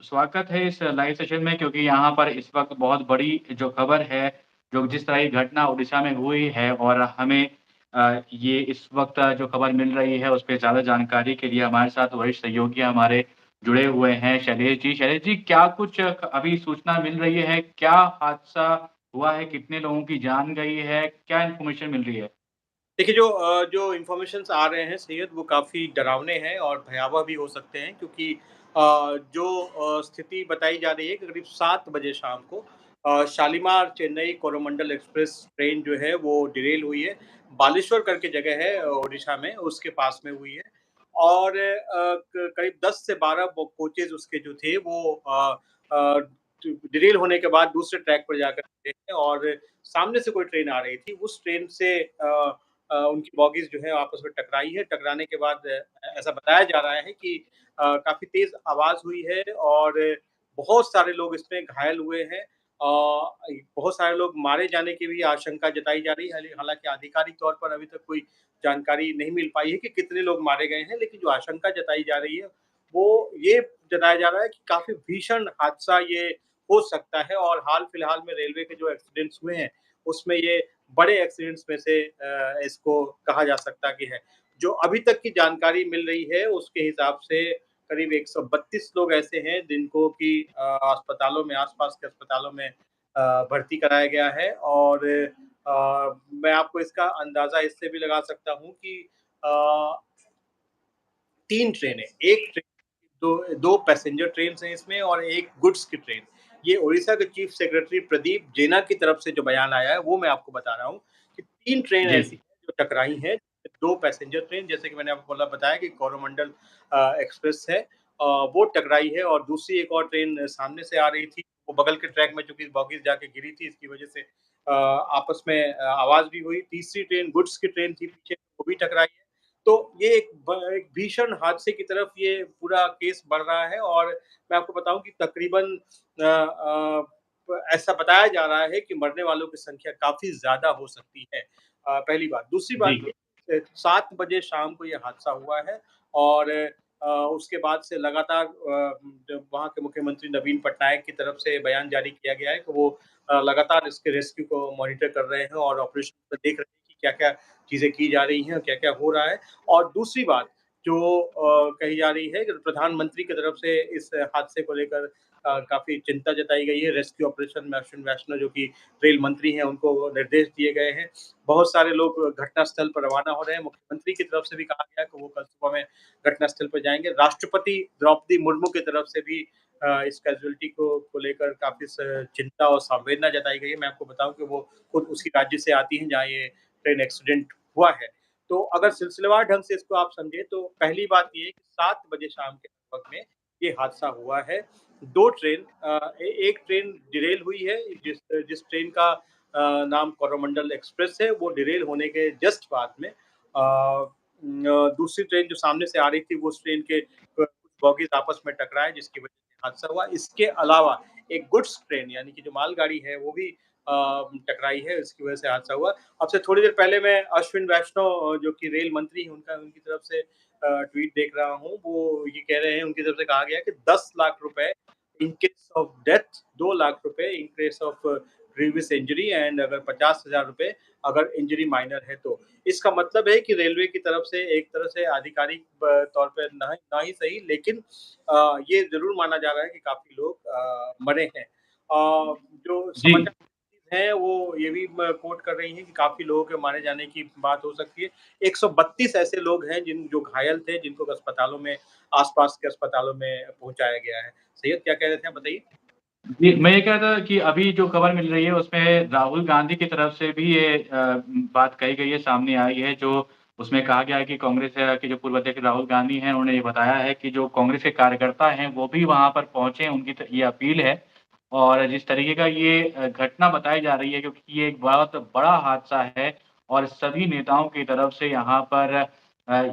स्वागत है इस लाइव सेशन में क्योंकि यहाँ पर इस वक़्त बहुत बड़ी जो खबर है, जो जिस तरह की घटना उड़ीसा में हुई है और हमें ये इस वक़्त जो खबर मिल रही है, उस पे ज़्यादा जानकारी के लिए हमारे साथ वरिष्ठ सहयोगी हमारे जुड़े हुए हैं शैलेश जी। शैलेश जी, क्या कुछ अभी सूचना मिल रही है? क्या हादसा हुआ है? कितने लोगों की जान गई है? क्या इन्फॉर्मेशन मिल रही है? देखिए, जो इन्फॉर्मेशंस आ रहे हैं सैयद, वो काफ़ी डरावने हैं और भयावह भी हो सकते हैं क्योंकि स्थिति बताई जा रही है कि करीब 7 बजे शाम को शालीमार चेन्नई कोरोमंडल एक्सप्रेस ट्रेन जो है वो डिरेल हुई है। बालेश्वर करके जगह है ओडिशा में, उसके पास में हुई है और करीब 10 से 12 कोचेज़ उसके जो थे वो अ, डिरेल होने के बाद दूसरे ट्रैक पर जाकर गिरे हैं और सामने से कोई ट्रेन आ रही थी। उस ट्रेन से उनकी बॉगीज़ जो है आपस में टकराई है। टकराने के बाद ऐसा बताया जा रहा है कि काफ़ी तेज़ आवाज़ हुई है और बहुत सारे लोग इसमें घायल हुए हैं। बहुत सारे लोग मारे जाने की भी आशंका जताई जा रही है। हालाँकि आधिकारिक तौर पर अभी तक कोई जानकारी नहीं मिल पाई है कि कितने लोग मारे गए हैं, लेकिन जो आशंका जताई जा रही है, वो ये जताया जा रहा है कि काफ़ी भीषण हादसा ये हो सकता है और हाल-फिलहाल में रेलवे के जो एक्सीडेंट्स हुए हैं, उसमें ये बड़े एक्सीडेंट्स में से इसको कहा जा सकता कि है। जो अभी तक की जानकारी मिल रही है, उसके हिसाब से करीब 132 लोग ऐसे हैं जिनको कि अस्पतालों में आस-पास के अस्पतालों में भर्ती कराया गया है और मैं आपको इसका अंदाज़ा इससे भी लगा सकता हूँ कि अ, 3 ट्रेनें, 1 ट्रेन 2 पैसेंजर ट्रेन्स हैं इसमें और 1 गुड्स की ट्रेन। ये ओडिशा के चीफ सेक्रेटरी प्रदीप जेना की तरफ से जो बयान आया है, वो मैं आपको बता रहा हूँ कि 3 ट्रेन जी। ऐसी हैं जो टकराई हैं। 2 पैसेंजर ट्रेन जैसे कि मैंने आपको बताया कि कोरोमंडल एक्सप्रेस है वो टकराई है और दूसरी एक और ट्रेन सामने से आ रही थी। वो बगल के ट्रैक में चूँकि बॉगीज़ जाके गिरी थी, इसकी वजह से आपस में आवाज़ भी हुई। तीसरी ट्रेन गुड्स की ट्रेन थी पीछे, वो भी टकराई है। तो ये एक भीषण हादसे की तरफ ये पूरा केस बढ़ रहा है और मैं आपको बताऊँ कि तकरीबन ऐसा बताया जा रहा है कि मरने वालों की संख्या काफ़ी ज़्यादा हो सकती है। पहली बात। दूसरी जी। बात ये 7 बजे शाम को ये हादसा हुआ है और उसके बाद से लगातार जब वहाँ के मुख्यमंत्री नवीन पटनायक की तरफ से बयान जारी किया गया है कि वो लगातार इसके रेस्क्यू को मॉनिटर कर रहे हैं और ऑपरेशन को देख रहे हैं कि क्या-क्या चीज़ें की जा रही हैं और क्या-क्या हो रहा है। और दूसरी बात जो कही जा रही है कि प्रधानमंत्री की तरफ से इस हादसे को लेकर काफ़ी चिंता जताई गई है। रेस्क्यू ऑपरेशन में अश्विन वैष्णव जो कि रेल मंत्री हैं, उनको निर्देश दिए गए हैं। बहुत सारे लोग घटनास्थल पर रवाना हो रहे हैं। मुख्यमंत्री की तरफ से भी कहा गया कि वो कल सुबह में घटनास्थल पर जाएँगे। राष्ट्रपति द्रौपदी मुर्मू की तरफ से भी इस कैज़ुअल्टी को लेकर काफ़ी चिंता और संवेदना जताई गई है। मैं आपको बताऊँ कि वो खुद उसी राज्य से आती हैं जहाँ ये ट्रेन एक्सीडेंट हुआ है। तो अगर सिलसिलेवार ढंग से इसको आप समझें तो पहली बात ये है कि 7 बजे शाम के वक़्त में ये हादसा हुआ है। 2 ट्रेन एक ट्रेन डिरेल हुई है जिस जिस ट्रेन का नाम कोरोमंडल एक्सप्रेस है, वो डिरेल होने के जस्ट बाद में दूसरी ट्रेन जो सामने से आ रही थी, वो उस ट्रेन के कुछ बॉगीज़ आपस में टकराए जिसकी वज़ह से हादसा हुआ। इसके अलावा एक गुड्स ट्रेन यानी कि जो मालगाड़ी है, वो भी टकराई है, इसकी वज़ह से हादसा हुआ। अब से थोड़ी देर पहले मैं अश्विन वैष्णव जो कि रेल मंत्री हैं, उनकी तरफ से ट्वीट देख रहा हूँ। वो ये कह रहे हैं, उनकी तरफ से कहा गया है कि 10 लाख रुपए in case of death, 2 lakh रुपए in case of grievous injury and अगर 50,000 रुपए अगर इंजरी माइनर है तो। इसका मतलब है कि रेलवे की तरफ से एक तरह से आधिकारिक तौर पे ना ही सही लेकिन ये ज़रूर माना जा रहा है कि काफ़ी लोग मरे हैं। जो जी। समाचार हैं वो ये भी कोट कर रही हैं कि काफ़ी लोगों के मारे जाने की बात हो सकती है। 132 ऐसे लोग हैं जो घायल थे जिनको अस्पतालों में आस-पास के अस्पतालों में पहुँचाया गया है। सैयद क्या कह रहे थे आप बताइए? जी, मैं ये कह रहा था कि अभी जो खबर मिल रही है उसमें राहुल गांधी की तरफ से भी ये बात कही गई है, सामने आई है जो उसमें कहा गया है कि कांग्रेस के जो पूर्व अध्यक्ष राहुल गांधी हैं, उन्होंने ये बताया है कि जो कांग्रेस के कार्यकर्ता हैं, वो भी वहाँ पर पहुँचे, उनकी ये अपील है। और जिस तरीके का ये घटना बताई जा रही है क्योंकि ये एक बहुत बड़ा हादसा है और सभी नेताओं की तरफ से यहाँ पर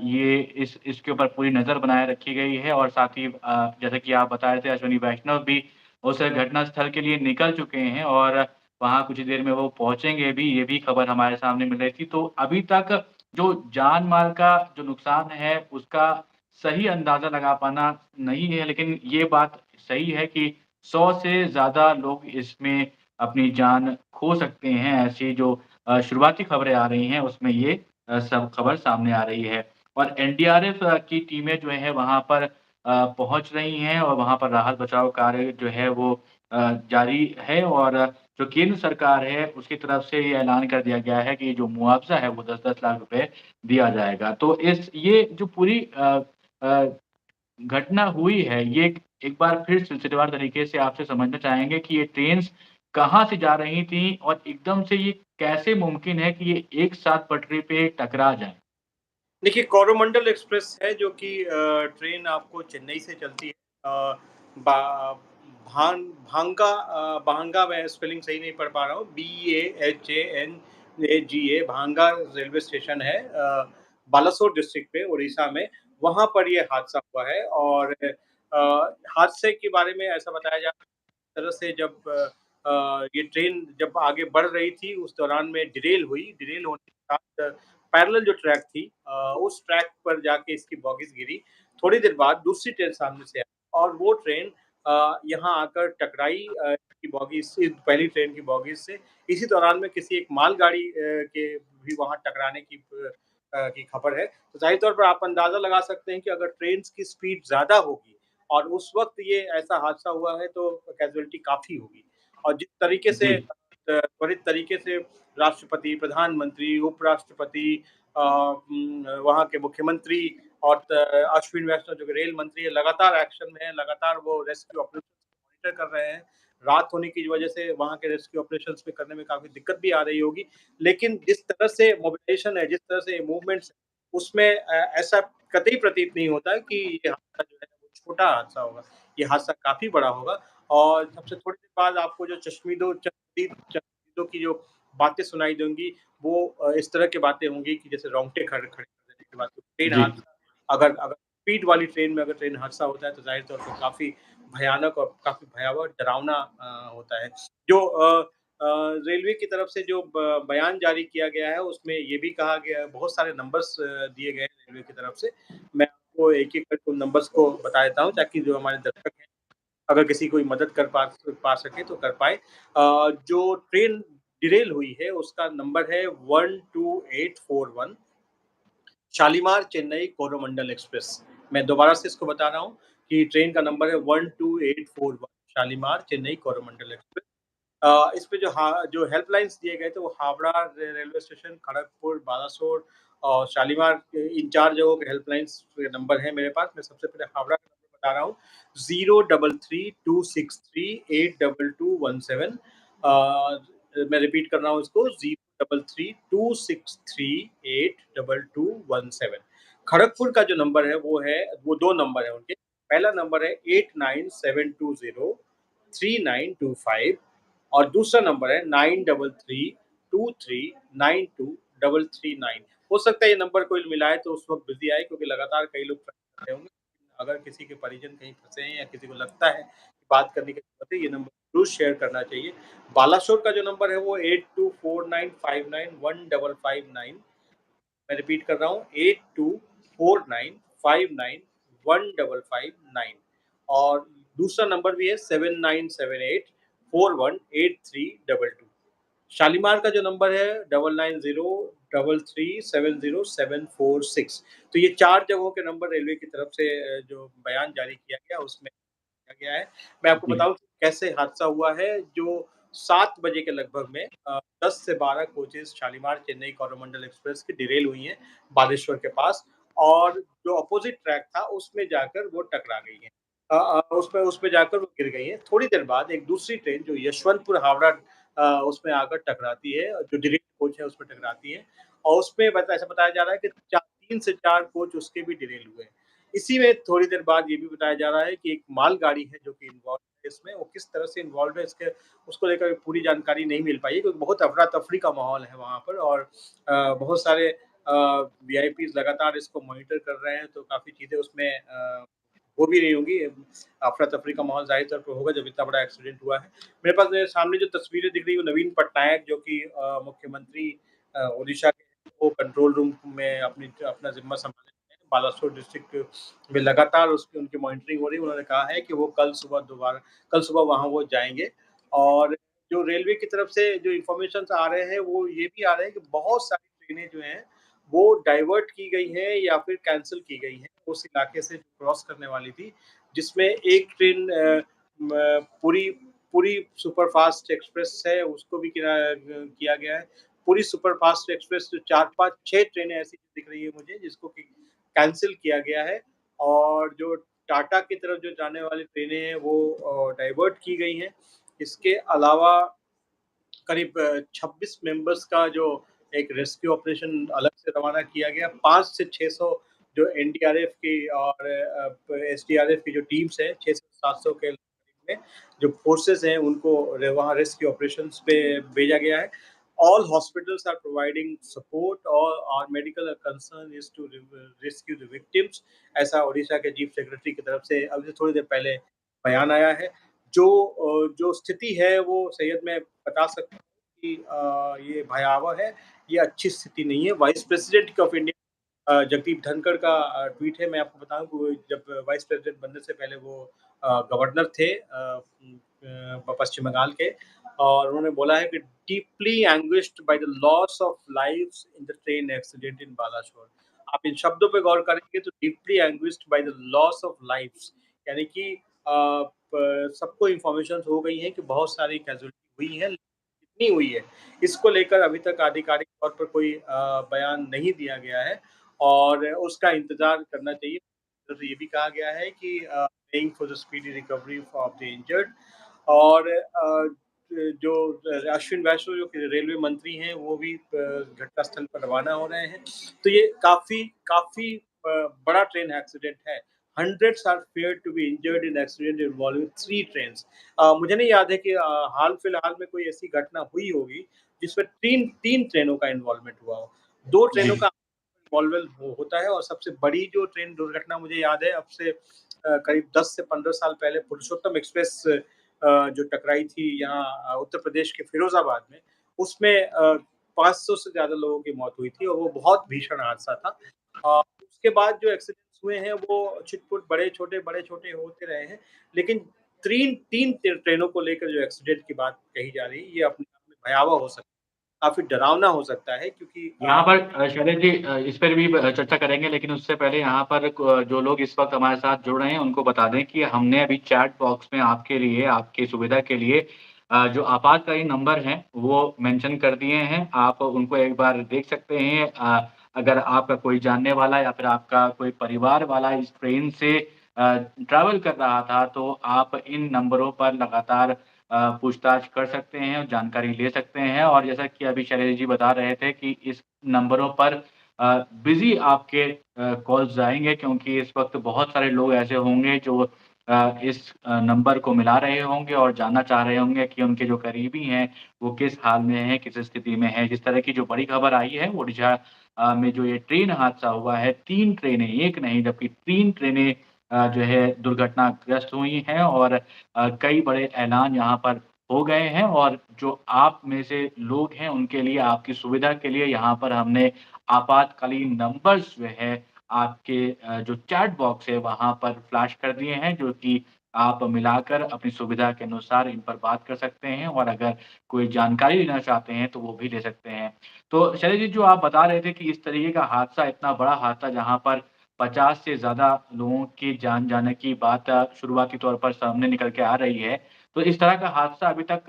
ये इसके ऊपर पूरी नज़र बनाए रखी गई है और साथ ही जैसा कि आप बता रहे थे अश्विनी वैष्णव भी उस घटनास्थल के लिए निकल चुके हैं और वहाँ कुछ ही देर में वो पहुँचेंगे भी, ये भी खबर हमारे सामने मिल रही थी। तो अभी तक जो जान-माल का जो नुकसान है, उसका सही अंदाज़ा लगा पाना नहीं है, लेकिन ये बात सही है कि 100 से ज़्यादा लोग इसमें अपनी जान खो सकते हैं, ऐसी जो शुरुआती खबरें आ रही हैं, उसमें ये सब खबर सामने आ रही है। और एनडीआरएफ की टीमें जो हैं वहाँ पर पहुँच रही हैं और वहाँ पर राहत बचाव कार्य जो है वो जारी है और जो केंद्र सरकार है, उसकी तरफ से ये ऐलान कर दिया गया है कि जो मुआवज़ा है वो 10-10 लाख रुपए दिया जाएगा। तो ये जो पूरी अ, घटना हुई है, ये एक बार फिर सिलसिलेवार तरीके से आपसे समझना चाहेंगे कि ये ट्रेन्स कहाँ से जा रही थी और एकदम से ये कैसे मुमकिन है कि ये एक साथ पटरी पे टकरा जाएँ? देखिए, कोरोमंडल एक्सप्रेस है जो कि ट्रेन आपको चेन्नई से चलती है। बा भान भांगा भांगा मैं स्पेलिंग सही नहीं पढ़ पा रहा हूँ, BAHANAGA भांगा रेलवे स्टेशन है बालासोर डिस्ट्रिक्ट पे ओडिशा में, वहाँ पर ये हादसा हुआ है और हादसे के बारे में ऐसा बताया जा तरह से जब ये ट्रेन जब आगे बढ़ रही थी, उस दौरान में डिरेल हुई। डिरेल होने के साथ पैरेलल जो ट्रैक थी उस ट्रैक पर जाके इसकी बॉगीज़ गिरी। थोड़ी देर बाद दूसरी ट्रेन सामने से आई और वो ट्रेन यहाँ आकर टकराई की बॉगीज़ से पहली ट्रेन की बॉगीज़ से। इसी दौरान में किसी एक मालगाड़ी के भी वहाँ टकराने की खबर है। तो ज़ाहिर तौर पर आप अंदाज़ा लगा सकते हैं कि अगर ट्रेन्स की स्पीड ज़्यादा होगी और उस वक़्त ये ऐसा हादसा हुआ है तो कैज़ुअल्टी काफ़ी होगी। और जिस तरीके से जी, त्वरित तरीके से राष्ट्रपति, प्रधानमंत्री, उपराष्ट्रपति वहाँ के मुख्यमंत्री और अश्विनी वैष्णव जो कि रेल मंत्री हैं, लगातार एक्शन में हैं, लगातार वो रेस्क्यू ऑपरेशन मॉनिटर कर रहे हैं। रात होने की वजह से वहाँ के रेस्क्यू ऑपरेशंस में करने में काफ़ी दिक्कत भी आ रही होगी। लेकिन जिस तरह से मोबिलाइज़ेशन है, जिस तरह से मूवमेंट्स उसमें ऐसा कतई प्रतीत नहीं होता है कि ये हादसा जो है वो छोटा हादसा होगा। ये हादसा काफ़ी बड़ा होगा और सबसे थोड़ी देर बाद आपको जो चश्मदीदों की जो बातें सुनाई देंगी, वो इस तरह की बातें होंगी कि जैसे रोंगटे खड़े खड़े कर देने की बात। ट्रेन जी, हादसा अगर अगर स्पीड वाली ट्रेन में अगर ट्रेन हादसा होता है, तो ज़ाहिर तौर पर काफ़ी भयानक और काफ़ी भयावह डरावना होता है। जो रेलवे की तरफ से जो बयान जारी किया गया है, उसमें ये भी कहा गया है बहुत सारे नंबर्स दिए गए हैं रेलवे की तरफ से। मैं आपको एक-एक करके उन नंबर्स को बता देता हूँ ताकि जो हमारे दर्शक हैं, अगर किसी कोई मदद कर पा पा सके तो कर पाएँ। जो ट्रेन डिरेल हुई है उसका नंबर है 12841 शालीमार चेन्नई कोरोमंडल एक्सप्रेस। मैं दोबारा से इसको बता रहा हूँ कि ट्रेन का नंबर है 12841 शालीमार चेन्नई कोरोमंडल एक्सप्रेस। इस पे जो हेल्पलाइन्स दिए गए थे वो हावड़ा रेलवे स्टेशन, खड़गपुर, बालासोर और शालीमार के इन 4 जगहों के हेल्पलाइन्स के नंबर हैं मेरे पास। मैं सबसे पहले हावड़ा का नंबर बता रहा हूँ 033263822217 मैं रिपीट कर रहा हूँ इसको 033263822217 खड़गपुर का जो नंबर है वो 2 नंबर है उनके। पहला नंबर है 897203 और दूसरा नंबर है 9332392339। हो सकता है ये नंबर कोई मिलाए तो उस वक़्त बिज़ी आए क्योंकि लगातार कई लोग ट्राई कर रहे होंगे। अगर किसी के परिजन कहीं फँसे हैं या किसी को लगता है कि बात करने की ज़रूरत है, ये नंबर ज़रूर शेयर करना चाहिए। बालासोर का जो नंबर है वो 8249591559 मैं रिपीट कर रहा हूँ 8249591559 और दूसरा नंबर भी है 7978418322 शालीमार का जो नंबर है 9903370746 तो ये 4 जगहों के नंबर रेलवे की तरफ से जो बयान जारी किया गया उसमें किया गया है। मैं आपको जी, बताऊँ कि कैसे हादसा हुआ है, जो 7 बजे के लगभग में 10 से 12 कोचेज़ शालीमार चेन्नई कोरोमंडल एक्सप्रेस की डिरेल हुई हैं, बालेश्वर के पास और जो अपोज़िट ट्रैक था, उसमें जाकर वो टकरा गई हैं। उसमें जाकर वो गिर गई हैं। थोड़ी देर बाद एक दूसरी ट्रेन जो यशवंतपुर हावड़ा उसमें आकर टकराती है, जो डिरेल कोच है उसमें टकराती है और उसमें ऐसा बताया जा रहा है कि 3 से 4 कोच उसके भी डिरेल हुए हैं। इसी में थोड़ी देर बाद ये भी बताया जा रहा है कि एक मालगाड़ी है जो कि इन्वॉल्व है इसमें, वो किस तरह से इन्वॉल्व है इसके उसको लेकर पूरी जानकारी नहीं मिल पाई है क्योंकि बहुत अफ़रा-तफ़री का माहौल है वहाँ पर और बहुत सारे वीआईपीज़ लगातार इसको मॉनिटर कर रहे हैं, तो काफ़ी चीज़ें उसमें हो भी रही होंगी। अफ़रा-तफ़री का माहौल ज़ाहिर तौर पे होगा जब इतना बड़ा एक्सीडेंट हुआ है। मेरे सामने जो तस्वीरें दिख रही है वो नवीन पटनायक जो कि मुख्यमंत्री ओडिशा के वो कंट्रोल रूम में अपना ज़िम्मा सँभाले हुए हैं। बालासोर डिस्ट्रिक्ट में लगातार उसकी उनकी मॉनिटरिंग हो रही है। उन्होंने कहा है कि वो कल सुबह वहाँ वो जाएँगे और जो रेलवे की तरफ से जो इन्फॉर्मेशंस आ रहे हैं, वो ये भी आ रहे हैं कि बहुत सारी ट्रेनें जो हैं, वो डाइवर्ट की गई हैं या फिर कैंसल की गई हैं, उस इलाके से क्रॉस करने वाली थी, जिसमें एक ट्रेन पूरी पूरी सुपरफ़ास्ट एक्सप्रेस है, उसको भी किया गया है। पूरी सुपरफ़ास्ट एक्सप्रेस जो 4-5-6 ट्रेनें ऐसी दिख रही है मुझे, जिसको कि कैंसल किया गया है और जो टाटा की तरफ जो जाने वाली ट्रेनें हैं, वो डाइवर्ट की गई हैं। इसके अलावा करीब 26 मेंबर्स का जो एक रेस्क्यू ऑपरेशन अलग से रवाना किया गया। 5 से 600 जो एनडीआरएफ की और एसडीआरएफ की जो टीम्स हैं, 600-700 के में जो फोर्सेस हैं, उनको वहाँ रेस्क्यू ऑपरेशंस पे भेजा गया है। All hospitals are providing support और our medical concern is to rescue the victims। ऐसा ओडिशा के चीफ सेक्रेटरी की तरफ से अभी से थोड़ी देर पहले बयान आया है। जो स्थिति है वो सैयद मैं बता सकता हूँ कि ये भयावह है, ये अच्छी स्थिति नहीं है। Vice president of India Jagdeep Dhankhar का ट्वीट है, मैं आपको बताऊँ कि वो जब वाइस प्रेसिडेंट बनने से पहले वो गवर्नर थे पश्चिम बंगाल के और उन्होंने बोला है कि deeply anguished by the loss of lives in the train accident इन बालासोर। आप इन शब्दों पे गौर करेंगे तो deeply anguished by the loss of lives यानी कि सबको इन्फॉर्मेशन हो गई है कि बहुत सारी कैजुअलिटी हुई है, कितनी हुई है, इसको लेकर अभी तक आधिकारिक तौर पर कोई बयान नहीं दिया गया है और उसका इंतज़ार करना चाहिए। तो ये भी कहा गया है कि praying for the speedy recovery of the injured और जो अश्विन वैष्णव जो कि रेलवे मंत्री हैं, वो भी घटनास्थल पर रवाना हो रहे हैं। तो ये काफ़ी काफ़ी बड़ा ट्रेन एक्सीडेंट है। Hundreds are feared to be injured in accident involving 3 trains। मुझे नहीं याद है कि हाल-फिलहाल में कोई ऐसी घटना हुई होगी, जिसमें 3 ट्रेनों का इन्वॉल्वमेंट हुआ हो। 2 ट्रेनों जी, का इन्वॉल्वमेंट होता है और सबसे बड़ी जो ट्रेन दुर्घटना मुझे याद है, अब से करीब 10 से 15 साल पहले पुरुषोत्तम एक्सप्रेस जो टकराई थी यहाँ उत्तर प्रदेश के फिरोज़ाबाद में, उसमें 500 से ज़्यादा लोगों की मौत हुई थी और वो बहुत भीषण हादसा था। उसके बाद जो एक्सीडेंट्स हुए हैं वो छिटपुट बड़े-छोटे होते रहे हैं। लेकिन 3 ट्रेनों को लेकर जो एक्सीडेंट की बात कही जा रही है, ये अपने आप में भयावह हो सकता है, काफ़ी डरावना हो सकता है क्योंकि यहाँ पर शैलेश जी इस पर भी चर्चा करेंगे, लेकिन उससे पहले यहाँ पर क जो लोग इस वक़्त हमारे साथ जुड़ रहे हैं, उनको बता दें कि हमने अभी चैट बॉक्स में आपके लिए, आपकी सुविधा के लिए जो आपातकालीन नंबर हैं, वो मेंशन कर दिए हैं। आप उनको एक बार देख सकते हैं। अगर आपका कोई जानने वाला या फिर आपका कोई परिवार वाला इस ट्रेन से ट्रैवल कर रहा था, तो आप इन नंबरों पर लगातार पूछताछ कर सकते हैं और जानकारी ले सकते हैं और जैसा कि अभी शैलेश जी बता रहे थे कि इस नंबरों पर बिज़ी आपके कॉल्स जाएँगे क्योंकि इस वक़्त बहुत सारे लोग ऐसे होंगे जो इस नंबर को मिला रहे होंगे और जानना चाह रहे होंगे कि उनके जो करीबी हैं, वो किस हाल में हैं, किस स्थिति में हैं। जिस तरह की जो बड़ी खबर आई है, ओडिशा में जो ये ट्रेन हादसा हुआ है, 3 ट्रेनें, 1 नहीं बल्कि 3 ट्रेनें जो है दुर्घटनाग्रस्त हुई हैं और कई बड़े ऐलान यहाँ पर हो गए हैं और जो आप में से लोग हैं, उनके लिए आपकी सुविधा के लिए यहाँ पर हमने आपातकालीन नंबर्स जो है आपके जो चैट बॉक्स है, वहाँ पर फ्लैश कर दिए हैं, जो कि आप मिलाकर अपनी सुविधा के अनुसार इन पर बात कर सकते हैं और अगर कोई जानकारी लेना चाहते हैं, तो वो भी ले सकते हैं। तो शैलेश जी, जो आप बता रहे थे कि इस तरीके का हादसा, इतना बड़ा हादसा जहाँ पर 50 से ज़्यादा लोगों की जान जाने की बात शुरुआती तौर पर सामने निकल के आ रही है। तो इस तरह का हादसा अभी तक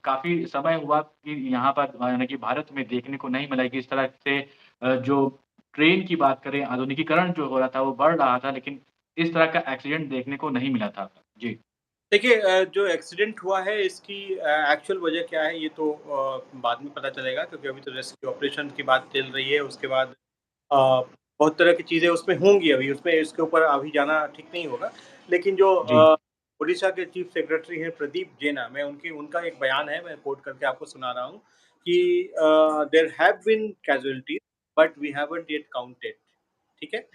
काफ़ी समय हुआ कि यहाँ पर यानी कि भारत में देखने को नहीं मिला कि इस तरह से जो ट्रेन की बात करें, आधुनिकीकरण जो हो रहा था, वो बढ़ रहा था, लेकिन इस तरह का एक्सीडेंट देखने को नहीं मिला था। जी। देखिए जो एक्सीडेंट हुआ है इसकी एक्चुअल वजह क्या है ये तो बाद में पता चलेगा क्योंकि अभी तो रेस्क्यू ऑपरेशन की बात चल रही है उसके बाद बहुत तरह की चीज़ें उसमें होंगी अभी उसमें इसके ऊपर अभी जाना ठीक नहीं होगा। लेकिन जो जी। ओडिशा के चीफ सेक्रेटरी हैं प्रदीप जेना मैं उनका एक बयान है मैं कोट करके आपको सुना रहा हूँ कि there have been casualties but we haven't yet counted. ठीक है?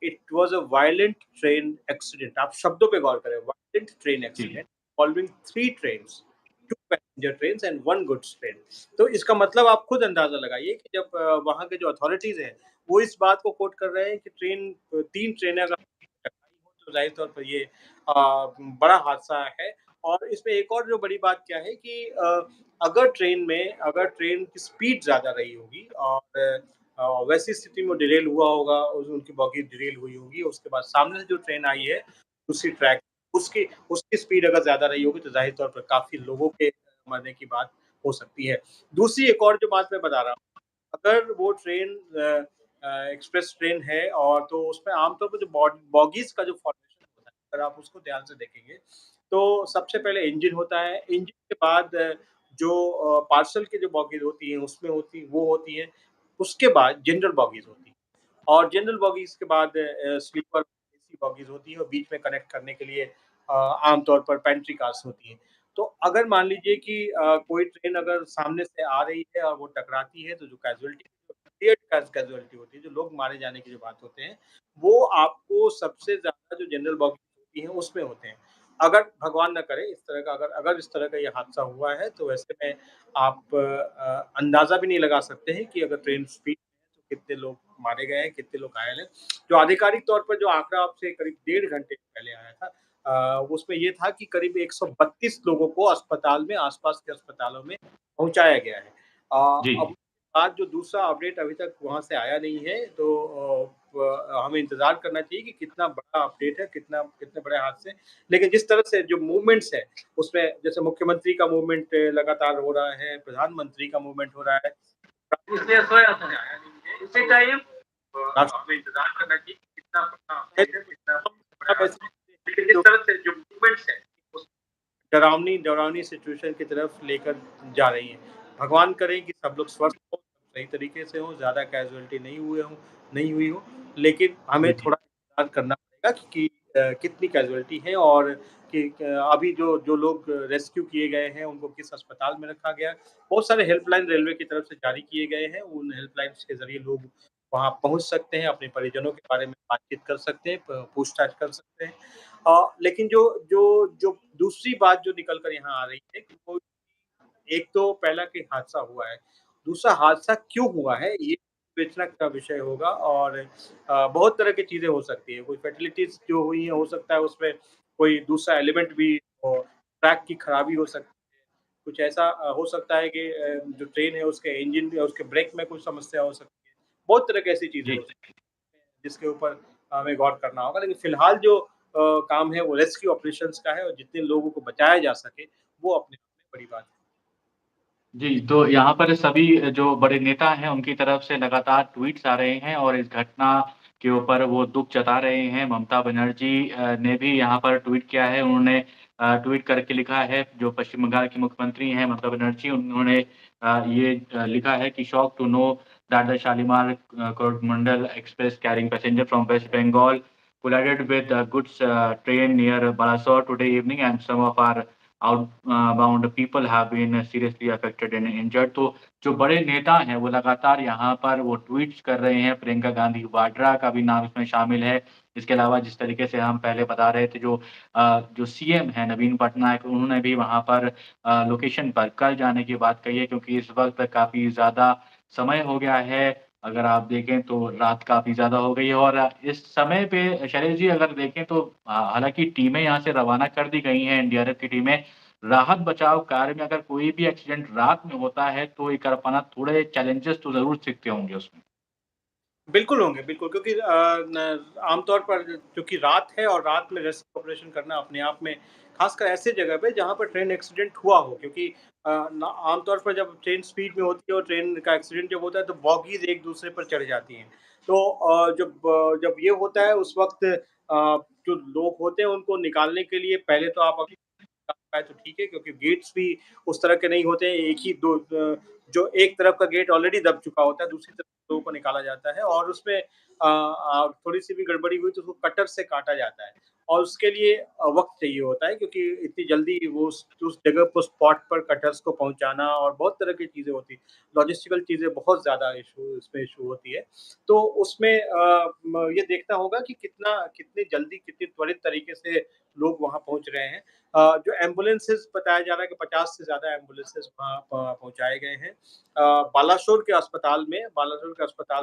It was a violent train accident आप शब्दों पे गौर करें वायलेंट ट्रेन जी। Accident involving 3 trains, 2 passenger trains and 1 goods train. तो इसका मतलब आप खुद अंदाज़ा लगाइए कि जब वहाँ के जो अथॉरिटीज़ हैं, वो इस बात को कोट कर रहे हैं कि 3 ट्रेनें अगर टकराई हो तो ज़ाहिर तौर पर ये बड़ा हादसा है। और इसमें एक और जो बड़ी बात क्या है कि अगर ट्रेन की स्पीड ज़्यादा रही होगी और वैसी स्थिति में डिरेल हुआ होगा, उनकी बॉगी डिरेल हुई होगी, उसके बाद सामने से जो ट्रेन आई है, दूसरी ट्रैक उसकी उसकी स्पीड अगर ज़्यादा रही होगी, तो ज़ाहिर तौर पर काफ़ी लोगों के मरने की बात हो सकती है। दूसरी एक और जो बात मैं बता रहा हूँ, अगर वो ट्रेन एक्सप्रेस ट्रेन है और तो उसमें आमतौर पर जो बॉगीज़ का जो फॉर्मेशन होता है, अगर आप उसको ध्यान से देखेंगे, तो सबसे पहले इंजन होता है, इंजन के बाद जो पार्सल की जो बॉगीज़ होती हैं, उसमें वो होती हैं, उसके बाद जनरल बॉगीज़ होती हैं और जनरल बॉगीज़ के बाद स्लीपर एसी बॉगीज़ होती हैं और बीच में कनेक्ट करने के लिए आमतौर पर पेंट्री कार्स होती हैं। तो अगर मान लीजिए कि कोई ट्रेन अगर सामने से आ रही है और वो टकराती है, तो जो कैज़ुअल्टी होती है, जो लोग मारे जाने की जो बात होते हैं, वो आपको सबसे ज़्यादा जो जनरल बॉगी होती हैं, उसमें होते हैं। अगर भगवान ना करे इस तरह का अगर इस तरह का ये हादसा हुआ है, तो वैसे में आप अंदाज़ा भी नहीं लगा सकते हैं कि अगर ट्रेन स्पीड में है, तो कितने लोग मारे गए हैं, कितने लोग घायल हैं। जो आधिकारिक तौर पर जो आंकड़ा आपसे करीब डेढ़ घंटे पहले आया था, उसमें ये था कि करीब 132 लोगों को अस्पताल में आस-पास के अस्पतालों में पहुँचाया गया है। जी। अब आज जो दूसरा अपडेट अभी तक वहाँ से आया नहीं है, तो हमें इंतज़ार करना चाहिए कि कितना बड़ा अपडेट है, कितने बड़े हादसे। लेकिन जिस तरह से जो मूवमेंट्स है, उसमें जैसे मुख्यमंत्री का मूवमेंट लगातार हो रहा है, प्रधानमंत्री का मूवमेंट हो रहा है। इसलिए सोया था। आया नहीं है। इसी टाइम हमें इंतज़ार करना चाहिए कि कितना बड़ा अपडेट है, कितना बड़ा हादसा है। लेकिन जिस तरह से जो मूवमेंट्स है, उस डरावनी सिचुएशन की तरफ लेकर जा रही हैं। भगवान करे कि सब लोग स्वस्थ हों, सही तरीके से हों, ज़्यादा कैज़ुअल्टी नहीं हुई हो, लेकिन हमें जी, जी। थोड़ा इंतज़ार करना पड़ेगा कि कितनी कैज़ुअल्टी है और कि अभी जो जो लोग रेस्क्यू किए गए हैं, उनको किस अस्पताल में रखा गया है। बहुत सारे हेल्पलाइन रेलवे की तरफ से जारी किए गए हैं, उन हेल्पलाइन्स के ज़रिए लोग वहाँ पहुँच सकते हैं, अपने परिजनों के बारे में बातचीत कर सकते हैं, प पूछताछ कर सकते हैं। लेकिन जो जो जो दूसरी बात जो निकल कर यहाँ आ रही है कि वो एक तो पहला कि हादसा हुआ है, दूसरा हादसा क्यों हुआ है ये विवेचना का विषय होगा और बहुत तरह की चीज़ें हो सकती हैं। कोई फैटलिटीज़ जो हुई हैं हो सकता है उसमें कोई दूसरा एलिमेंट भी ट्रैक की खराबी हो सकती है। कुछ ऐसा हो सकता है कि जो ट्रेन है उसके इंजन या उसके ब्रेक में कुछ समस्या हो सकती है। बहुत तरह की ऐसी चीज़ें जी। हो सकती हैं, जिसके ऊपर हमें गौर करना होगा। लेकिन फ़िलहाल जो काम है वो रेस्क्यू ऑपरेशंस का है और जितने लोगों को बचाया जा सके, वो अपने आप में बड़ी बात है। जी, तो यहाँ पर सभी जो बड़े नेता हैं, उनकी तरफ से लगातार ट्वीट्स आ रहे हैं और इस घटना के ऊपर वो दुःख जता रहे हैं। ममता बनर्जी ने भी यहाँ पर ट्वीट किया है। उन्होंने ट्वीट करके लिखा है, जो पश्चिम बंगाल की मुख्यमंत्री हैं ममता बनर्जी, उन्होंने ये लिखा है कि shocked to know that the Shalimar Coromandel express carrying passenger from west Bengal collided with a goods train near Balasore today evening, and some of our outbound people have been seriously affected and injured. तो जो बड़े नेता हैं, वो लगातार यहाँ पर वो ट्वीट्स कर रहे हैं। प्रियंका गांधी वाड्रा का भी नाम इसमें शामिल है। इसके अलावा जिस तरीके से हम पहले बता रहे थे, जो सीएम हैं नवीन पटनायक, उन्होंने भी वहाँ पर लोकेशन पर कल जाने की बात कही है, क्योंकि इस वक़्त काफ़ी ज़्यादा समय हो गया है। अगर आप देखें तो रात काफ़ी ज़्यादा हो गई है और इस समय पे शैलेश जी अगर देखें तो हालाँकि टीमें यहाँ से रवाना कर दी गई हैं, एनडीआरएफ की टीमें। राहत बचाव कार्य में अगर कोई भी एक्सीडेंट रात में होता है, तो ये कर पाना थोड़े चैलेंजेस तो ज़रूर दिखते होंगे उसमें। बिल्कुल होंगे, बिल्कुल क्योंकि न आमतौर पर चूँकि रात है और रात में रेस्क्यू ऑपरेशन करना अपने आप में ख़ासकर ऐसे जगह पे जहाँ पर ट्रेन एक्सीडेंट हुआ हो क्योंकि न आमतौर पर जब ट्रेन स्पीड में होती है और ट्रेन का एक्सीडेंट जब होता है तो बॉगीज़ एक-दूसरे पर चढ़ जाती हैं। तो जब ये होता है उस वक़्त जो लोग होते हैं उनको निकालने के लिए पहले तो आप पाए तो ठीक है क्योंकि गेट्स भी उस तरह के नहीं होते हैं, एक ही दो जो एक तरफ का गेट ऑलरेडी दब चुका होता है, दूसरी तरफ लोगों को निकाला जाता है और उसमें थोड़ी-सी भी गड़बड़ी हुई तो उसको कटर से काटा जाता है और उसके लिए वक़्त चाहिए होता है क्योंकि इतनी जल्दी वो उस जगह को स्पॉट पर कटर्स को पहुँचाना और बहुत तरह की चीज़ें होती हैं। लॉजिस्टिकल चीज़ें बहुत ज़्यादा इश्यू होती है। तो उसमें ये देखना होगा कि कितनी जल्दी, कितनी त्वरित तरीके से लोग वहाँ पहुँच रहे हैं। जो एम्बुलेंसेज़ बताया जा रहा है कि 50 से ज़्यादा एम्बुलेंसेज़ वहाँ प पहुँचाए गए हैं। बालासोर के अस्पताल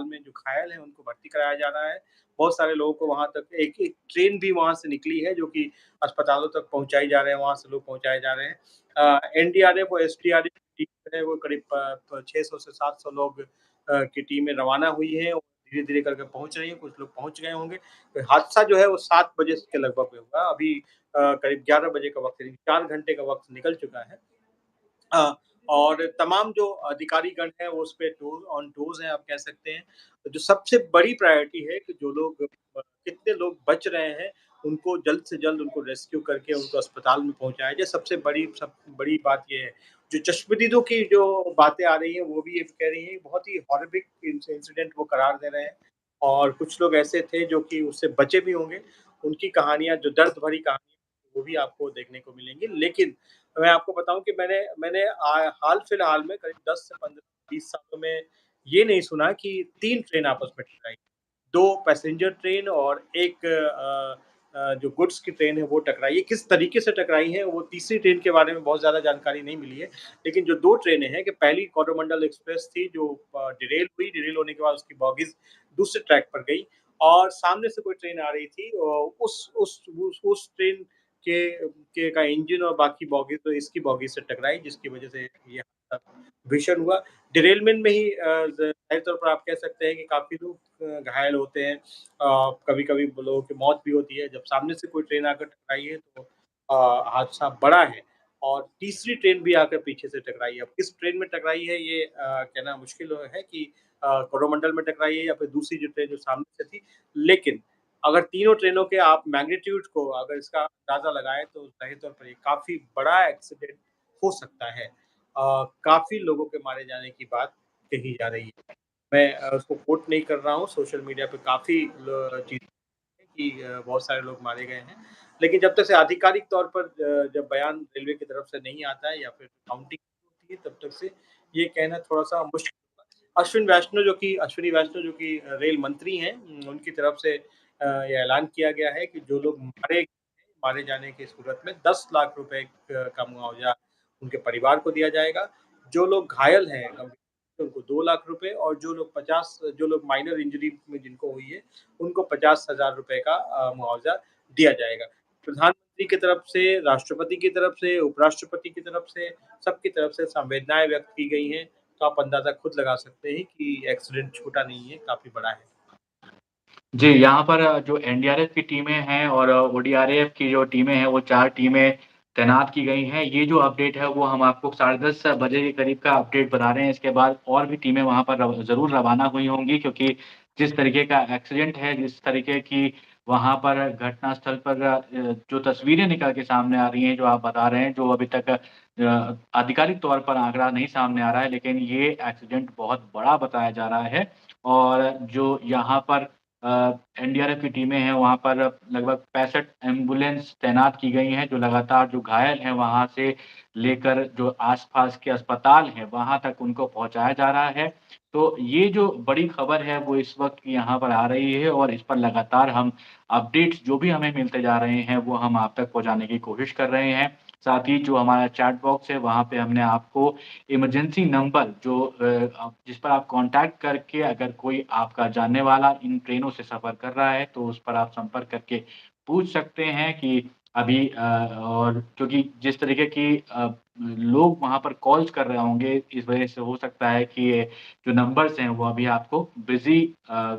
में जो घायल हैं उनको भर्ती कराया जा रहा है। बहुत सारे लोगों को वहाँ तक एक-एक ट्रेन भी वहाँ से निकली है जो कि अस्पतालों तक पहुँचाई जा रहे हैं, वहाँ से लोग पहुँचाए जा रहे हैं। एनडीआरएफ और एसडीआरएफ की टीम है वो करीब प प 600 से 700 लोग की टीमें रवाना हुई हैं और धीरे-धीरे करके पहुँच रही हैं, कुछ लोग पहुँच गए होंगे। हादसा जो है वो 7 बजे के लगभग में हुआ। अभी करीब 11 बजे का वक़्त है, 4 घंटे का वक़्त निकल चुका है। हाँ, और तमाम जो अधिकारीगण हैं वो उसपे टूर ऑन टूर्स हैं आप कह सकते हैं। तो जो सबसे बड़ी प्रायोरिटी है कि जो लोग कितने लोग बच रहे हैं, उनको जल्द से जल्द उनको रेस्क्यू करके उनको अस्पताल में पहुँचाया जाए। सब बड़ी बात ये है। जो चश्मदीदों की जो बातें आ रही हैं, वो भी ये कह रही हैं, बहुत ही हॉरिफिक इंसिडेंट वो करार दे रहे हैं और कुछ लोग ऐसे थे जो कि उससे बचे भी होंगे। उनकी कहानियाँ जो दर्द भरी कहानी वो भी आपको देखने को मिलेंगी। लेकिन मैं आपको बताऊँ कि मैंने मैंने हाल-फिलहाल में करीब 10 से 15-20 सालों में ये नहीं सुना कि 3 ट्रेन आपस में टकराई। 2 पैसेंजर ट्रेन और एक जो गुड्स की ट्रेन है वो टकराई है। किस तरीके से टकराई है वो तीसरी ट्रेन के बारे में बहुत ज़्यादा जानकारी नहीं मिली है। लेकिन जो 2 ट्रेनें हैं कि पहली कोरोमंडल एक्सप्रेस थी जो डिरेल होने के बाद उसकी बॉगीज़ दूसरे ट्रैक पर गई और सामने से कोई ट्रेन आ रही थी उस ट्रेन के का इंजन और बाकी बॉगी तो इसकी बॉगी से टकराई जिसकी वज़ह से ये हादसा भीषण हुआ। डिरेलमेंट में ही ज़ाहिर तौर पर आप कह सकते हैं कि काफ़ी लोग घायल होते हैं। कभी-कभी लोगों की मौत भी होती है। जब सामने से कोई ट्रेन आकर टकराई है तो हादसा बड़ा है और तीसरी ट्रेन भी आकर पीछे से टकराई है। अब किस ट्रेन में टकराई है ये कहना मुश्किल है कि कोरोमंडल में टकराई है या फिर दूसरी जो ट्रेन जो सामने से थी। लेकिन अगर तीनों ट्रेनों के आप मैग्नीट्यूड को अगर इसका अंदाज़ा लगाएँ तो ज़ाहिर तौर पर ये काफ़ी बड़ा एक्सीडेंट हो सकता है। काफ़ी लोगों के मारे जाने की बात कही जा रही है। मैं उसको कोट नहीं कर रहा हूँ, सोशल मीडिया पे काफ़ी ल चीज़ें हैं कि बहुत सारे लोग मारे गए हैं। लेकिन जब तक से आधिकारिक तौर पर जब बयान रेलवे की तरफ से नहीं आता है या फिर काउंटिंग होती है, तब तक से ये कहना थोड़ा-सा मुश्किल होगा। अश्विनी वैष्णव जो कि रेल मंत्री हैं उनकी तरफ से ये ऐलान किया गया है कि जो लोग मारे जाने की सूरत में 10 लाख रुपए का मुआवज़ा उनके परिवार को दिया जाएगा। जो लोग घायल हैं गंभीर उनको 2 लाख रुपए और जो लोग माइनर इंजरी में जिनको हुई है, उनको 50,000 रुपए का मुआवज़ा दिया जाएगा। प्रधानमंत्री की तरफ से, राष्ट्रपति की तरफ से, उपराष्ट्रपति की तरफ से, सबकी तरफ से संवेदनाएँ व्यक्त की गई हैं। तो आप अंदाज़ा खुद लगा सकते हैं कि एक्सीडेंट छोटा नहीं है, काफ़ी बड़ा है। जी, यहाँ पर जो एनडीआरएफ की टीमें हैं और ओडीआरएफ की जो टीमें हैं, वो 4 टीमें तैनात की गई हैं। ये जो अपडेट है, वो हम आपको साढ़े 10 बजे के करीब का अपडेट बता रहे हैं। इसके बाद और भी टीमें वहाँ पर ज़रूर रवाना हुई होंगी क्योंकि जिस तरीके का एक्सीडेंट है, जिस तरीके की वहाँ पर घटनास्थल पर जो तस्वीरें निकल के सामने आ रही हैं, जो आप बता रहे हैं, जो अभी तक आधिकारिक तौर पर आँकड़ा नहीं सामने आ रहा है, लेकिन ये एक्सीडेंट बहुत बड़ा बताया जा रहा है और जो यहाँ पर एनडीआरएफ की टीमें हैं, वहाँ पर लगभग 65 एम्बुलेंस तैनात की गई हैं, जो लगातार जो घायल हैं, वहाँ से लेकर जो आस-पास के अस्पताल हैं, वहाँ तक उनको पहुँचाया जा रहा है। तो ये जो बड़ी खबर है, वो इस वक़्त यहाँ पर आ रही है और इस पर लगातार हम अपडेट्स जो भी हमें मिलते जा रहे हैं, वो हम आप तक पहुँचाने की कोशिश कर रहे हैं। साथ ही जो हमारा चैट बॉक्स है, वहाँ पे हमने आपको इमरजेंसी नंबर जो जिस पर आप कॉन्टैक्ट करके अगर कोई आपका जानने वाला इन ट्रेनों से सफ़र कर रहा है, तो उस पर आप संपर्क करके पूछ सकते हैं कि अभी और क्योंकि जिस तरीके की लोग वहाँ पर कॉल्स कर रहे होंगे, इस वजह से हो सकता है कि ये जो नंबर्स हैं, वो अभी आपको बिज़ी अ,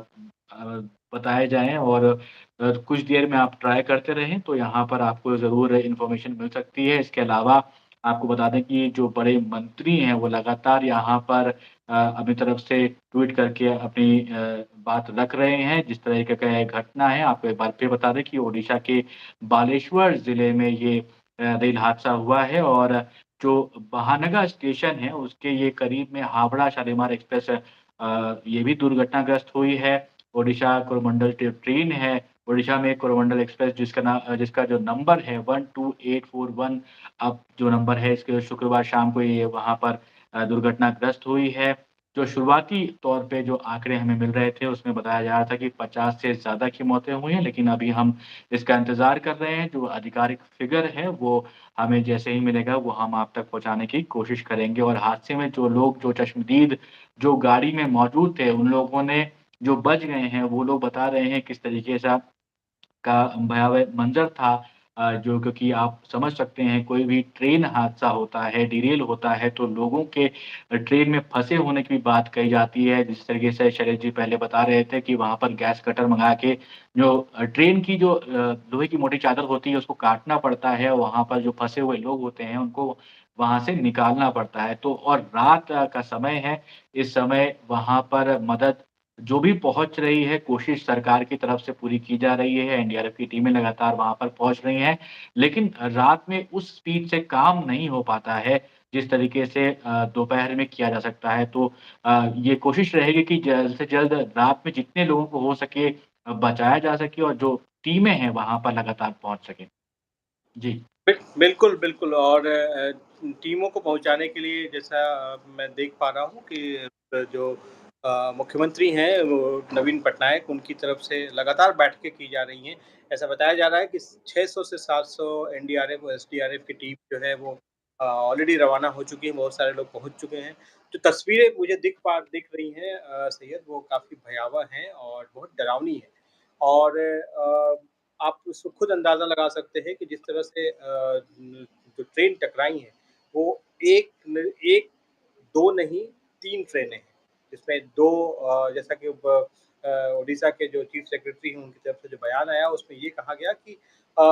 बताए जाएँ और कुछ देर में आप ट्राई करते रहें, तो यहाँ पर आपको ज़रूर इन्फॉर्मेशन मिल सकती है। इसके अलावा आपको बता दें कि जो बड़े मंत्री हैं, वो लगातार यहाँ पर अपनी तरफ से ट्वीट करके अपनी बात रख रहे हैं। जिस तरीके का ये घटना है, आपको एक बार फिर बता दें कि ओडिशा के बालेश्वर ज़िले में ये रेल हादसा हुआ है और जो बहानगा स्टेशन है, उसके ये करीब में हावड़ा शालीमार एक्सप्रेस ये भी दुर्घटनाग्रस्त हुई है। ओडिशा कोरोमंडल ट्रेन है, ओडिशा में कोरोमंडल एक्सप्रेस जिसका जो नंबर है 12841 अब जो नंबर है इसके शुक्रवार शाम को ये वहाँ पर दुर्घटनाग्रस्त हुई है। जो शुरुआती तौर पे जो आंकड़े हमें मिल रहे थे, उसमें बताया जा रहा था कि 50 से ज़्यादा की मौतें हुई हैं, लेकिन अभी हम इसका इंतज़ार कर रहे हैं। जो आधिकारिक फ़िगर है, वो हमें जैसे ही मिलेगा, वो हम आप तक पहुँचाने की कोशिश करेंगे और हादसे में जो लोग जो चश्मदीद जो गाड़ी में मौजूद थे, उन लोगों ने जो बच गए हैं, वो लोग बता रहे हैं किस तरीके से का भयावह मंज़र था जो क्योंकि आप समझ सकते हैं कोई भी ट्रेन हादसा होता है, डीरेल होता है तो लोगों के ट्रेन में फँसे होने की बात कही जाती है। जिस तरीके से शैलेश जी पहले बता रहे थे कि वहाँ पर गैस कटर मँगा के जो ट्रेन की जो लोहे की मोटी चादर होती है उसको काटना पड़ता है, और वहाँ पर जो फँसे हुए लोग होते हैं उनको वहाँ से निकालना पड़ता है। तो और रात का समय है, इस समय वहाँ पर मदद जो भी पहुँच रही है, कोशिश सरकार की तरफ से पूरी की जा रही है, एनडीआरएफ की टीमें लगातार वहाँ पर पहुँच रही हैं। लेकिन रात में उस स्पीड से काम नहीं हो पाता है, जिस तरीके से दोपहर में किया जा सकता है। तो ये कोशिश रहेगी कि जल्द से जल्द रात में जितने लोगों को हो सके बचाया जा सके और जो टीमें हैं, वहाँ पर लगातार पहुँच सकें। जी। बिल्कुल, बिल्कुल और टीमों को पहुँचाने के लिए जैसा मैं देख पा रहा हूँ कि जो मुख्यमंत्री हैं वो नवीन पटनायक उनकी तरफ से लगातार बैठकें की जा रही हैं। ऐसा बताया जा रहा है कि 600 से 700 एनडीआरएफ और एसडीआरएफ की टीम जो है वो ऑलरेडी रवाना हो चुकी है, बहुत सारे लोग पहुँच चुके हैं। जो तस्वीरें मुझे दिख रही हैं सैयद वो काफ़ी भयावह हैं और बहुत डरावनी हैं। और आप उसको खुद अंदाज़ा लगा सकते हैं कि जिस तरह से जो ट्रेन टकराई हैं, वो 1-2 नहीं 3 ट्रेनें हैं, जिसमें 2 जैसा कि ओडिशा के जो चीफ सेक्रेटरी हैं, उनकी तरफ से जो बयान आया, उसमें ये कहा गया कि अ,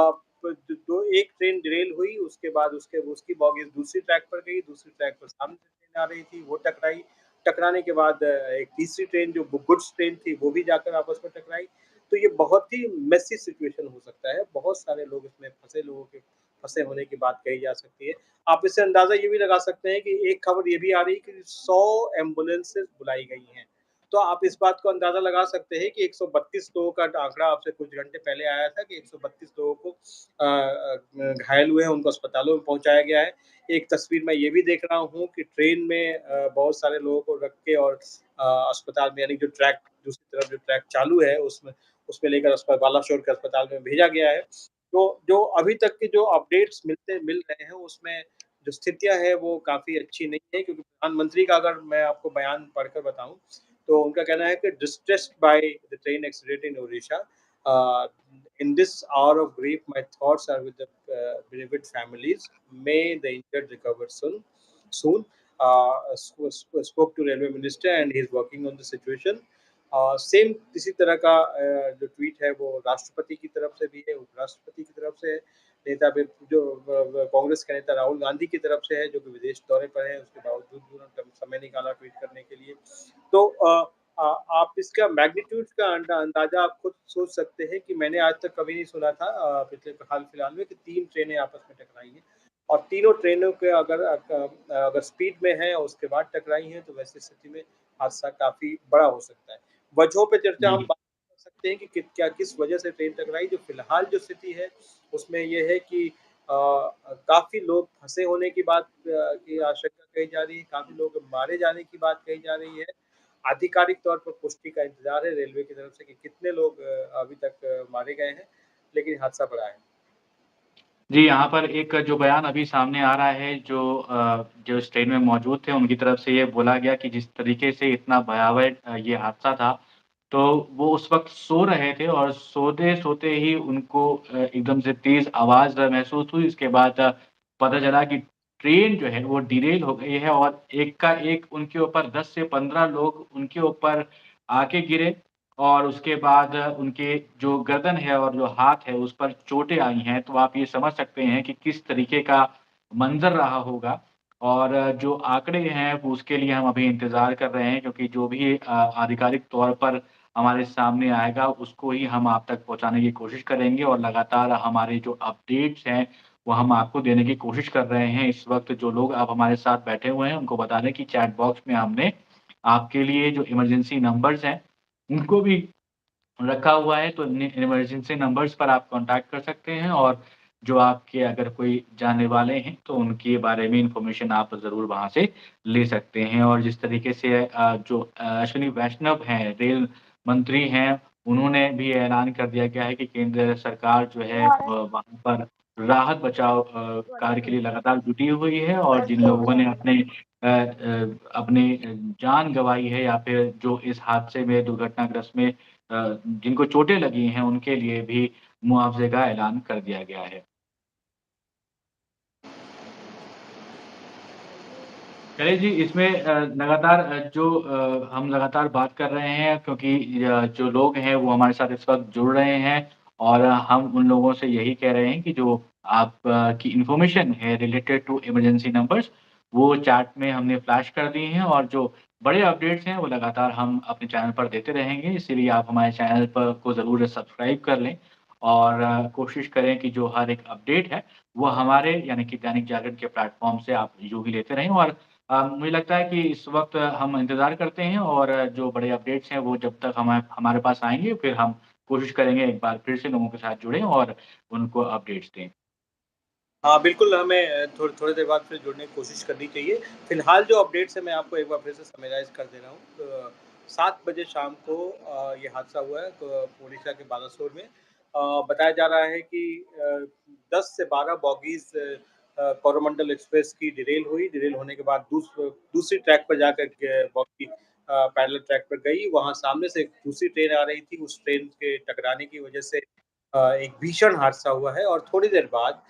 ब द दो एक ट्रेन डिरेल हुई, उसके बाद उसकी बॉगीज़ दूसरी ट्रैक पर गई, दूसरी ट्रैक पर सामने से ट्रेन आ रही थी, वो टकराई। टकराने के बाद एक तीसरी ट्रेन जो गुड्स ट्रेन थी, वो भी जाकर आपस में टकराई। तो ये बहुत ही मेसी सिचुएशन हो सकता है। बहुत सारे लोग इसमें फँसे लोगों के फँसे होने की बात कही जा सकती है। आप इससे अंदाज़ा ये भी लगा सकते हैं कि एक खबर ये भी आ रही है कि 100 एम्बुलेंसेज़ बुलाई गई हैं। तो आप इस बात को अंदाज़ा लगा सकते हैं कि 132 लोगों का आंकड़ा आपसे कुछ घंटे पहले आया था कि 132 लोगों को घायल हुए हैं, उनको अस्पतालों में पहुँचाया गया है। एक तस्वीर मैं ये भी देख रहा हूँ कि ट्रेन में बहुत सारे लोगों को रख के और अस्पताल में यानी जो ट्रैक दूसरी तरफ जो ट्रैक चालू है उसमें लेकर बालाश्वर के अस्पताल में भेजा गया है। तो जो अभी तक के जो अपडेट्स मिल रहे हैं उसमें जो स्थितियाँ हैं वो काफ़ी अच्छी नहीं है क्योंकि प्रधानमंत्री का अगर मैं आपको बयान पढ़कर बताऊँ, तो उनका कहना है कि distressed by the train accident in Odisha uh, in this hour of grief my thoughts are with the bereaved families. May the injured recover soon. Spoke to railway minister and he is working on the situation. Same इसी तरह का जो tweet है वो राष्ट्रपति की तरफ से भी है, उपराष्ट्रपति की तरफ से है, नेता भी जो कांग्रेस के नेता राहुल गांधी की तरफ से है, जो कि विदेश दौरे पर हैं, उसके बावजूद भी उन्होंने समय निकाला ट्वीट करने के लिए। तो आप इसका मैग्नीट्यूड का अंदाज़ा आप खुद सोच सकते हैं कि मैंने आज तक कभी नहीं सुना था पिछले हाल-फिलहाल में कि 3 ट्रेनें आपस में टकराई हैं और तीनों ट्रेनों के अगर स्पीड में हैं और उसके बाद टकराई हैं, तो वैसी स्थिति में हादसा काफ़ी बड़ा हो सकता है। वजहों पे चर्चा हम जी। बात कर सकते हैं कि किस वजह से ट्रेन टकराई। जो फ़िलहाल जो स्थिति है, उसमें ये है कि काफ़ी लोग फँसे होने की बात की आशंका कही जा रही है, काफ़ी लोग मारे जाने की बात कही जा रही है। आधिकारिक तौर पर पुष्टि का इंतज़ार है रेलवे की तरफ से कि कितने लोग अभी तक मारे गए हैं, लेकिन हादसा बड़ा है। जी, यहाँ पर एक जो बयान अभी सामने आ रहा है, जो इस ट्रेन में मौजूद थे, उनकी तरफ से ये बोला गया कि जिस तरीके से इतना भयावह ये हादसा था, तो वो उस वक़्त सो रहे थे और सोते-सोते ही उनको एकदम से तेज़ आवाज़ महसूस हुई। इसके बाद पता चला कि ट्रेन जो है, वो डिरेल हो गई है और एक का एक उनके ऊपर 10 से 15 लोग उनके ऊपर आके गिरे और उसके बाद उनके जो गर्दन है और जो हाथ है, उस पर चोटें आई हैं। तो आप ये समझ सकते हैं कि किस तरीके का मंज़र रहा होगा और जो आंकड़े हैं, वो उसके लिए हम अभी इंतज़ार कर रहे हैं क्योंकि जो भी आधिकारिक तौर पर हमारे सामने आएगा, उसको ही हम आप तक पहुँचाने की कोशिश करेंगे और लगातार हमारे जो अपडेट्स हैं, वो हम आपको देने की कोशिश कर रहे हैं। इस वक़्त जो लोग अब हमारे साथ बैठे हुए हैं, उनको बता दें कि चैट बॉक्स में हमने आपके लिए जो इमरजेंसी नंबर्स हैं, उनको भी रखा हुआ है, तो नि इमरजेंसी नंबर्स पर आप कॉन्टैक्ट कर सकते हैं और जो आपके अगर कोई जानने वाले हैं, तो उनके बारे में इन्फॉर्मेशन आप ज़रूर वहाँ से ले सकते हैं। और जिस तरीके से जो अश्विनी वैष्णव हैं, रेल मंत्री हैं, उन्होंने भी ऐलान कर दिया गया है कि केंद्र सरकार जो है वहाँ पर राहत बचाव कार्य के लिए लगातार जुटी हुई है और जिन लोगों ने अपनी जान गँवाई है या फिर जो इस हादसे में दुर्घटनाग्रस्त में जिनको चोटें लगी हैं, उनके लिए भी मुआवज़े का ऐलान कर दिया गया है। चलिए जी, इसमें लगातार हम लगातार बात कर रहे हैं क्योंकि जो लोग हैं वो हमारे साथ इस वक़्त जुड़ रहे हैं और हम उन लोगों से यही कह रहे हैं कि जो आप की इन्फॉर्मेशन है रिलेटेड टू इमरजेंसी नंबर्स, वो चैट में हमने फ्लैश कर दी हैं और जो बड़े अपडेट्स हैं वो लगातार हम अपने चैनल पर देते रहेंगे। इसीलिए आप हमारे चैनल पर को ज़रूर सब्सक्राइब कर लें और कोशिश करें कि जो हर एक अपडेट है, वो हमारे यानी कि दैनिक जागरण के प्लेटफ़ॉर्म से आप यूँ ही लेते रहें और मुझे लगता है कि इस वक़्त हम इंतज़ार करते हैं और जो बड़े अपडेट्स हैं वो जब तक हमारे पास आएँगे फिर हम कोशिश करेंगे एक बार फिर से लोगों के साथ जुड़ें और उनको अपडेट्स दें। हाँ, बिल्कुल हमें थोड़ी देर बाद फिर जुड़ने की कोशिश करनी चाहिए। फ़िलहाल जो अपडेट्स हैं मैं आपको एक बार फिर से समराइज़ कर दे रहा हूँ। 7 बजे शाम को ये हादसा हुआ है ओडिशा के बालासोर में। बताया जा रहा है कि 10 से 12 बॉगीज़ कोरोमंडल एक्सप्रेस की डिरेल हुई। डिरेल होने के बाद दूसरी ट्रैक पर जाकर के बॉगी पैरेलल ट्रैक पर गई। वहाँ सामने से एक दूसरी ट्रेन आ रही थी। उस ट्रेन के टकराने की वज़ह से एक भीषण हादसा हुआ है और थोड़ी देर बाद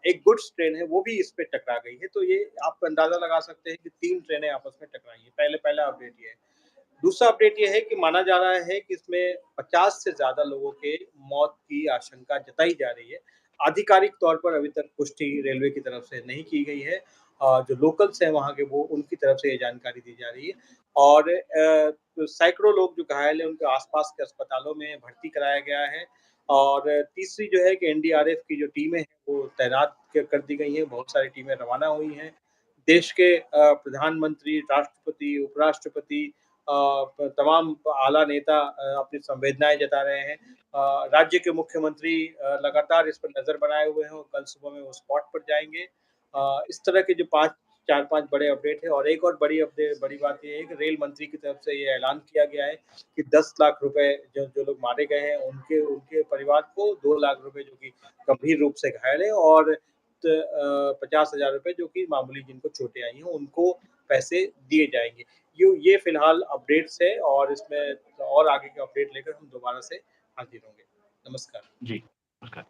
एक गुड्स ट्रेन है वो भी इस पे टकरा गई है। तो ये आप अंदाज़ा लगा सकते हैं कि 3 ट्रेनें आपस में टकराई हैं। पहला अपडेट ये है। दूसरा अपडेट ये है कि माना जा रहा है कि इसमें 50 से ज़्यादा लोगों के मौत की आशंका जताई जा रही है। आधिकारिक तौर पर अभी तक पुष्टि रेलवे की तरफ से नहीं की गई है। जो लोकल्स हैं वहाँ के वो उनकी तरफ से ये जानकारी दी जा रही है और सैकड़ों लोग जो घायल हैं उनके आस-पास के अस्पतालों में भर्ती कराया गया है और तीसरी जो है कि एनडीआरएफ की जो टीमें हैं वो तैनात कर दी गई हैं। बहुत सारी टीमें रवाना हुई हैं। देश के प्रधानमंत्री, राष्ट्रपति, उपराष्ट्रपति तमाम आला नेता अपनी संवेदनाएँ जता रहे हैं। राज्य के मुख्यमंत्री लगातार इस पर नज़र बनाए हुए हैं और कल सुबह में वो स्पॉट पर जाएँगे। इस तरह के जो 4-5 बड़े अपडेट हैं और एक और बड़ी बात ये है कि रेल मंत्री की तरफ से ये ऐलान किया गया है कि 10 लाख रुपए जो जो लोग मारे गए हैं उनके उनके परिवार को 2 लाख रुपए जो कि गंभीर रूप से घायल हैं और 50,000 रुपए जो कि मामूली जिनको चोटें आई हैं, उनको पैसे दिए जाएँगे। ये फ़िलहाल अपडेट्स है और इसमें और आगे के अपडेट लेकर हम दोबारा से हाज़िर होंगे। नमस्कार। जी, नमस्कार।